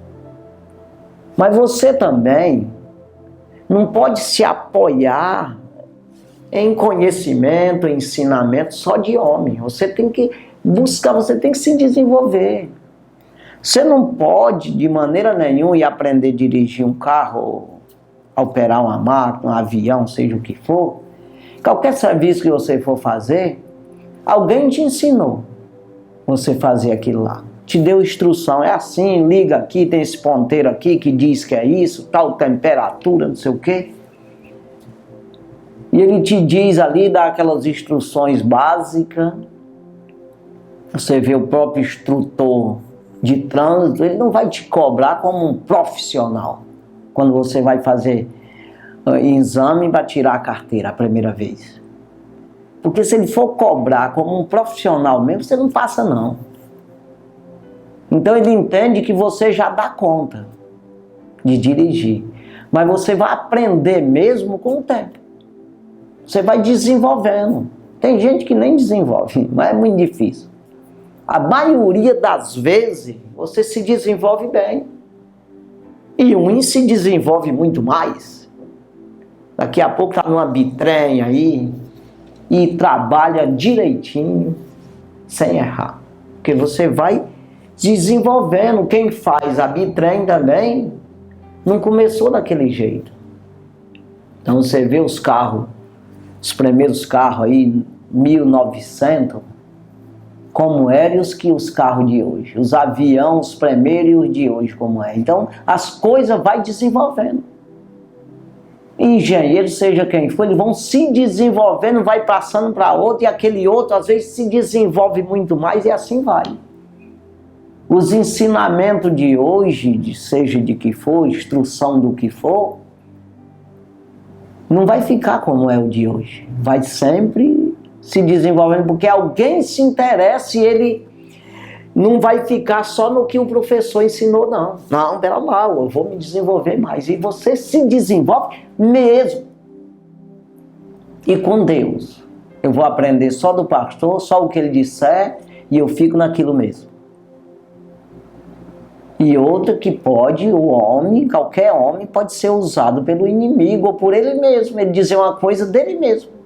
Mas você também não pode se apoiar em conhecimento, em ensinamento só de homem. Você tem que buscar, você tem que se desenvolver. Você não pode, de maneira nenhuma, ir aprender a dirigir um carro, operar uma máquina, um avião, seja o que for. Qualquer serviço que você for fazer, alguém te ensinou você fazer aquilo lá. Te deu instrução, é assim, liga aqui, tem esse ponteiro aqui que diz que é isso, tal temperatura, não sei o quê. E ele te diz ali, dá aquelas instruções básicas. Você vê o próprio instrutor de trânsito, ele não vai te cobrar como um profissional quando você vai fazer exame para tirar a carteira a primeira vez. Porque se ele for cobrar como um profissional mesmo, você não passa não. Então ele entende que você já dá conta de dirigir. Mas você vai aprender mesmo com o tempo. Você vai desenvolvendo. Tem gente que nem desenvolve, mas é muito difícil. A maioria das vezes você se desenvolve bem. E um se desenvolve muito mais. Daqui a pouco está numa bitrem aí e trabalha direitinho, sem errar. Porque você vai desenvolvendo. Quem faz a bitrem também não começou daquele jeito. Então você vê os carros, os primeiros carros aí, 1900, como eram os carros de hoje. Os aviões, os primeiros e os de hoje, como é. Então, as coisas vai desenvolvendo. Engenheiros, seja quem for, eles vão se desenvolvendo, vai passando para outro, e aquele outro, às vezes, se desenvolve muito mais, e assim vai. Os ensinamentos de hoje, seja de que for, instrução do que for, não vai ficar como é o de hoje. Vai sempre se desenvolvendo, porque alguém se interessa e ele não vai ficar só no que o professor ensinou, não. Não, pera lá, eu vou me desenvolver mais. E você se desenvolve mesmo. E com Deus. Eu vou aprender só do pastor, só o que ele disser, e eu fico naquilo mesmo. E outra que pode, o homem, qualquer homem, pode ser usado pelo inimigo ou por ele mesmo. Ele dizer uma coisa dele mesmo.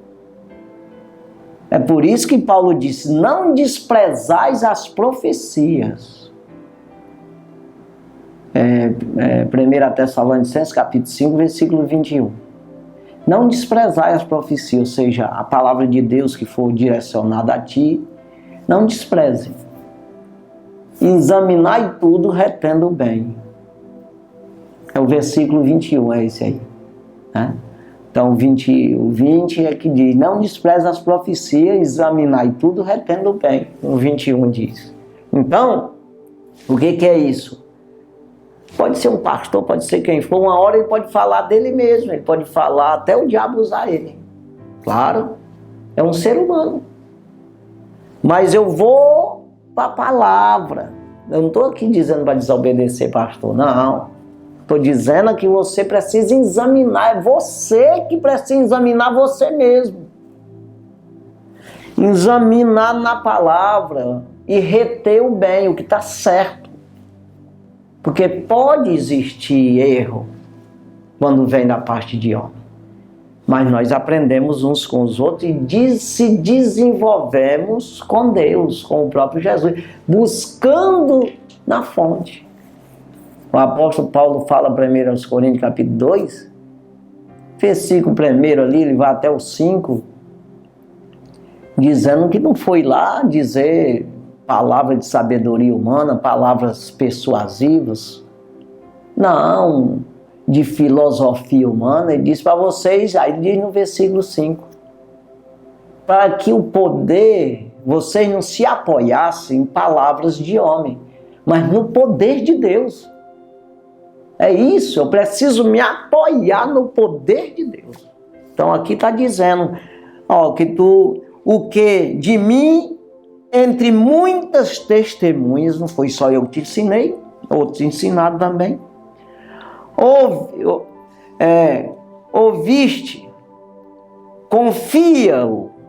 É por isso que Paulo disse, não desprezais as profecias. 1 Tessalonicenses, capítulo 5, versículo 21. Não desprezai as profecias, ou seja, a palavra de Deus que for direcionada a ti, não despreze. Examinai tudo, retendo o bem. É o versículo 21, é esse aí. Né? Então, o 20 é que diz, não despreze as profecias, examinai tudo, retendo o bem. O 21 diz. Então, o que é isso? Pode ser um pastor, pode ser quem for, uma hora ele pode falar dele mesmo, ele pode falar até o diabo usar ele. Claro, é um ser humano. Mas eu vou para a palavra. Eu não estou aqui dizendo para desobedecer pastor, não. Estou dizendo que você precisa examinar, é você que precisa examinar você mesmo. Examinar na palavra e reter o bem, o que está certo. Porque pode existir erro quando vem da parte de homem. Mas nós aprendemos uns com os outros e se desenvolvemos com Deus, com o próprio Jesus, buscando na fonte. O apóstolo Paulo fala 1 Coríntios capítulo 2, versículo 1 ali, ele vai até o 5, dizendo que não foi lá dizer palavra de sabedoria humana, palavras persuasivas, não, de filosofia humana. Ele diz para vocês, aí ele diz no versículo 5, para que o poder, vocês não se apoiassem em palavras de homem, mas no poder de Deus. É isso, eu preciso me apoiar no poder de Deus. Então aqui está dizendo, o que de mim, entre muitas testemunhas, não foi só eu que te ensinei, outros ensinaram também. Ouviste,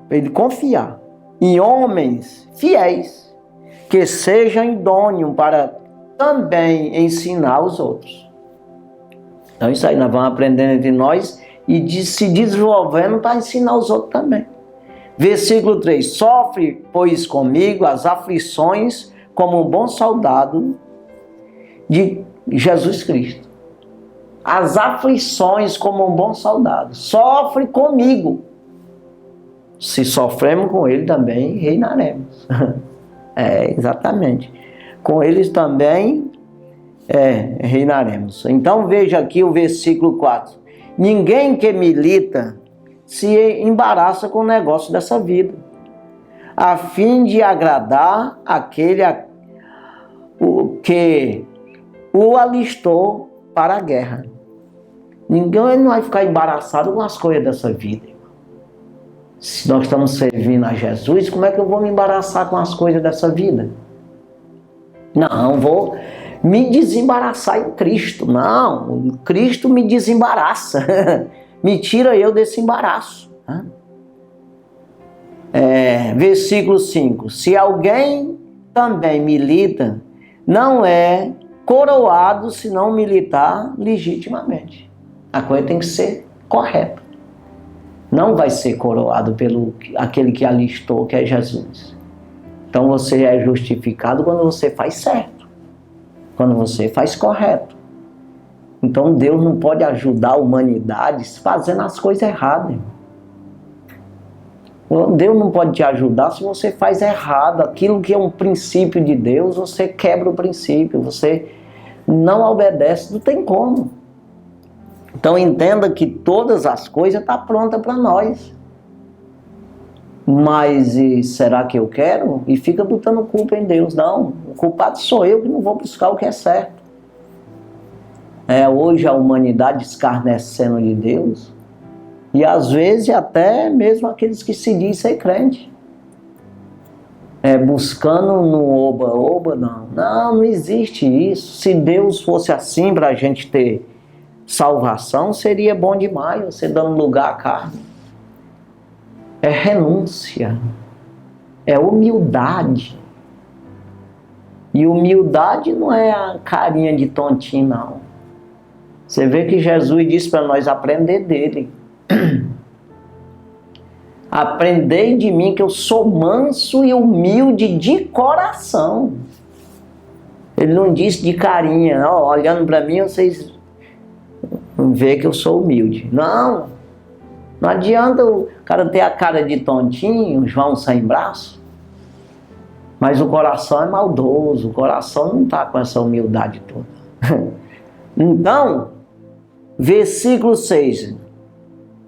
ele confiar em homens fiéis, que sejam idôneos para também ensinar os outros. Então isso aí nós vamos aprendendo entre nós e se desenvolvendo para ensinar os outros também. Versículo 3, sofre, pois, comigo as aflições como um bom soldado de Jesus Cristo. As aflições como um bom soldado. Sofre comigo. Se sofremos com ele também, reinaremos. Exatamente. Com eles também reinaremos. Então veja aqui o versículo 4. Ninguém que milita se embaraça com o negócio dessa vida, a fim de agradar aquele que o alistou para a guerra. Ninguém não vai ficar embaraçado com as coisas dessa vida. Se nós estamos servindo a Jesus, como é que eu vou me embaraçar com as coisas dessa vida? Não, vou me desembaraçar em Cristo. Não, Cristo me desembaraça. Me tira eu desse embaraço. Versículo 5. Se alguém também milita, não é coroado se não militar legitimamente. A coisa tem que ser correta. Não vai ser coroado pelo aquele que alistou, que é Jesus. Então você é justificado quando você faz certo, quando você faz correto. Então Deus não pode ajudar a humanidade fazendo as coisas erradas. Deus não pode te ajudar se você faz errado. Aquilo que é um princípio de Deus, você quebra o princípio, você não obedece, não tem como. Então entenda que todas as coisas estão prontas para nós. Mas será que eu quero? E fica botando culpa em Deus. Não, o culpado sou eu que não vou buscar o que é certo. Hoje a humanidade escarnecendo de Deus. E às vezes até mesmo aqueles que se dizem ser crente. Buscando no oba-oba, não. Não existe isso. Se Deus fosse assim para a gente ter salvação, seria bom demais, você dando lugar à carne. É renúncia. É humildade. E humildade não é a carinha de tontinho, não. Você vê que Jesus disse para nós aprender dele. Aprendei de mim que eu sou manso e humilde de coração. Ele não disse de carinha, olhando para mim vocês vão ver que eu sou humilde. Não adianta o cara ter a cara de tontinho, João sem braço, mas o coração é maldoso, o coração não está com essa humildade toda. Então, versículo 6.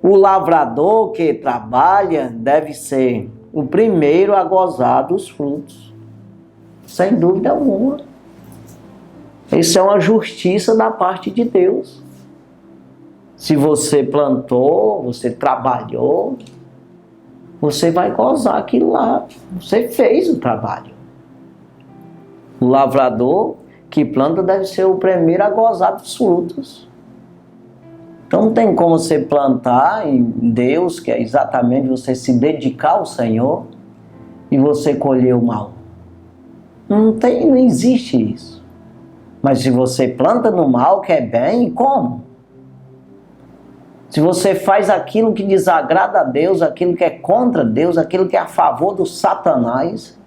O lavrador que trabalha deve ser o primeiro a gozar dos frutos. Sem dúvida alguma. Isso é uma justiça da parte de Deus. Se você plantou, você trabalhou, você vai gozar aquilo lá. Você fez o trabalho. O lavrador que planta deve ser o primeiro a gozar dos frutos. Então não tem como você plantar em Deus, que é exatamente você se dedicar ao Senhor, e você colher o mal. Não existe isso. Mas se você planta no mal, que é bem, como? Se você faz aquilo que desagrada a Deus, aquilo que é contra Deus, aquilo que é a favor do Satanás,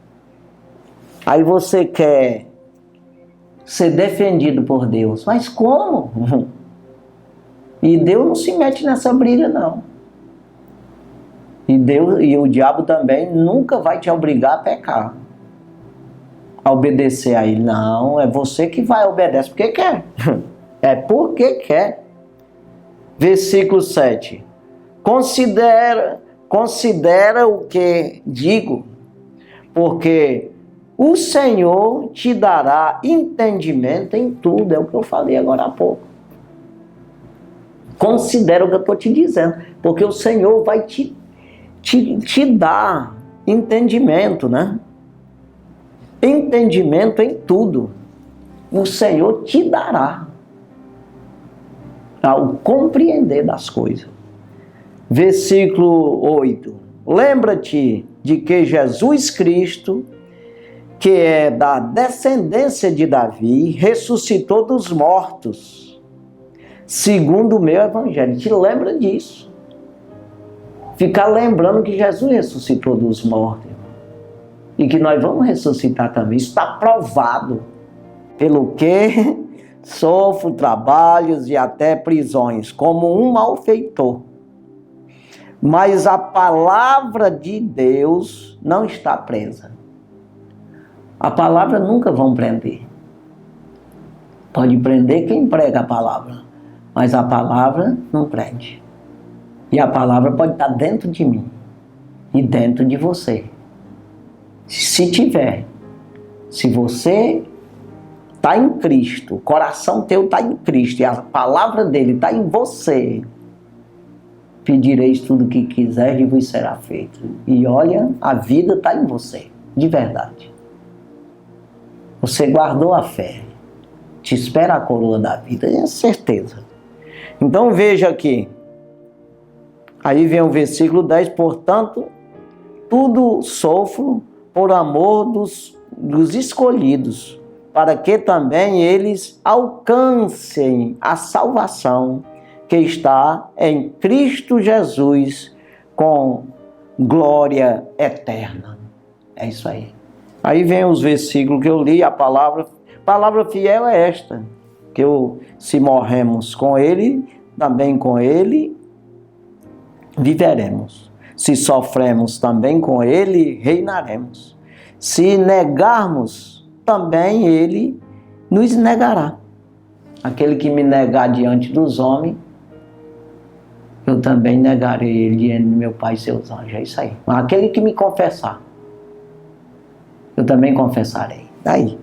aí você quer ser defendido por Deus. Mas como? E Deus não se mete nessa briga, não. E o diabo também nunca vai te obrigar a pecar, a obedecer a ele. Não, é você que vai obedecer porque quer. É porque quer. Versículo 7. Considera o que digo, porque o Senhor te dará entendimento em tudo. É o que eu falei agora há pouco. Considera o que eu estou te dizendo, porque o Senhor vai te dar entendimento, né? Entendimento em tudo. O Senhor te dará. ao compreender das coisas. Versículo 8. Lembra-te de que Jesus Cristo, que é da descendência de Davi, ressuscitou dos mortos, segundo o meu evangelho. Te lembra disso. Ficar lembrando que Jesus ressuscitou dos mortos. E que nós vamos ressuscitar também. Isso está provado. Pelo que sofro trabalhos e até prisões, como um malfeitor. Mas a palavra de Deus não está presa. A palavra nunca vão prender. Pode prender quem prega a palavra, mas a palavra não prende. E a palavra pode estar dentro de mim e dentro de você. Se tiver, se você está em Cristo, o coração teu está em Cristo e a palavra dele está em você, pedireis tudo o que quiser e vos será feito. E olha, a vida está em você, de verdade. Você guardou a fé, te espera a coroa da vida, é certeza. Então veja aqui, aí vem o versículo 10, portanto, tudo sofro por amor dos escolhidos, para que também eles alcancem a salvação que está em Cristo Jesus com glória eterna. É isso aí. Aí vem os versículos que eu li, a palavra fiel é esta, que se morremos com Ele, também com Ele viveremos. Se sofremos também com Ele, reinaremos. Se negarmos, também Ele nos negará. Aquele que me negar diante dos homens, eu também negarei ele diante do meu Pai e seus anjos. É isso aí. Aquele que me confessar, eu também confessarei. Daí.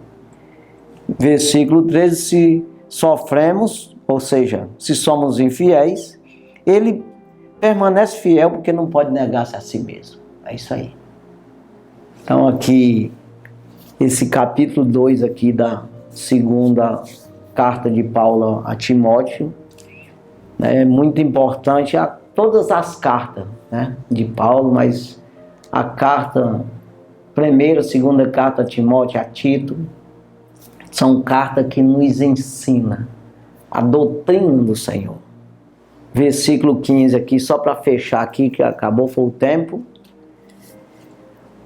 Versículo 13, se sofremos, ou seja, se somos infiéis, ele permanece fiel porque não pode negar-se a si mesmo. É isso aí. Então aqui, esse capítulo 2 aqui da segunda carta de Paulo a Timóteo, é muito importante, todas as cartas, né, de Paulo, mas a carta, primeira, segunda carta a Timóteo, a Tito, são cartas que nos ensinam a doutrina do Senhor. Versículo 15 aqui, só para fechar aqui, que acabou, foi o tempo.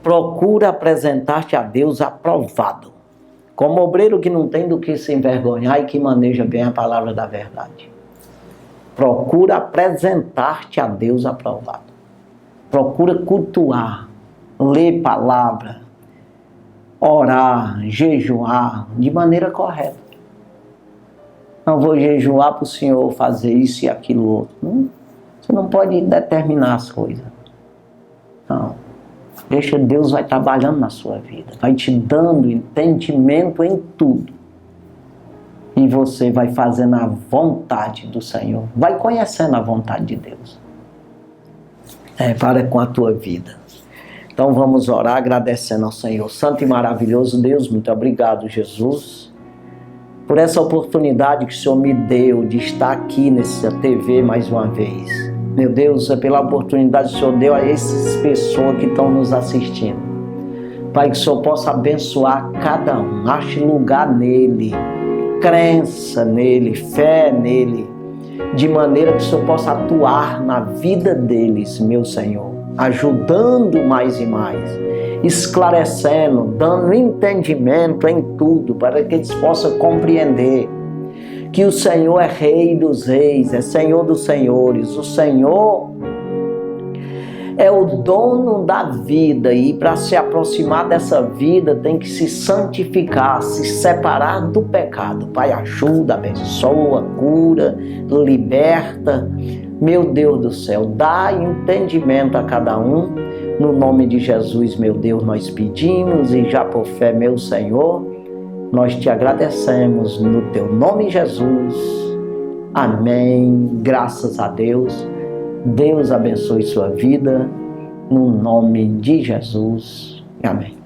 Procura apresentar-te a Deus aprovado, como obreiro que não tem do que se envergonhar e que maneja bem a palavra da verdade. Procura apresentar-te a Deus aprovado. Procura cultuar, ler palavra, orar, jejuar de maneira correta. Não vou jejuar para o Senhor fazer isso e aquilo outro. Não, você não pode determinar as coisas. Não. Deixa Deus vai trabalhando na sua vida. Vai te dando entendimento em tudo. E você vai fazendo a vontade do Senhor. Vai conhecendo a vontade de Deus. Para com a tua vida. Então vamos orar agradecendo ao Senhor. Santo e maravilhoso Deus, muito obrigado, Jesus, por essa oportunidade que o Senhor me deu de estar aqui nessa TV mais uma vez. Meu Deus, é pela oportunidade que o Senhor deu a essas pessoas que estão nos assistindo. Pai, que o Senhor possa abençoar cada um. Ache lugar nele, crença nele, fé nele, de maneira que o Senhor possa atuar na vida deles, meu Senhor, ajudando mais e mais, esclarecendo, dando entendimento em tudo, para que eles possam compreender que o Senhor é Rei dos Reis, é Senhor dos Senhores, o Senhor é o dono da vida, e para se aproximar dessa vida tem que se santificar, se separar do pecado. Pai, ajuda, abençoa, cura, liberta. Meu Deus do céu, dá entendimento a cada um. No nome de Jesus, meu Deus, nós pedimos, e já por fé, meu Senhor, nós te agradecemos no teu nome, Jesus. Amém. Graças a Deus. Deus abençoe sua vida, no nome de Jesus. Amém.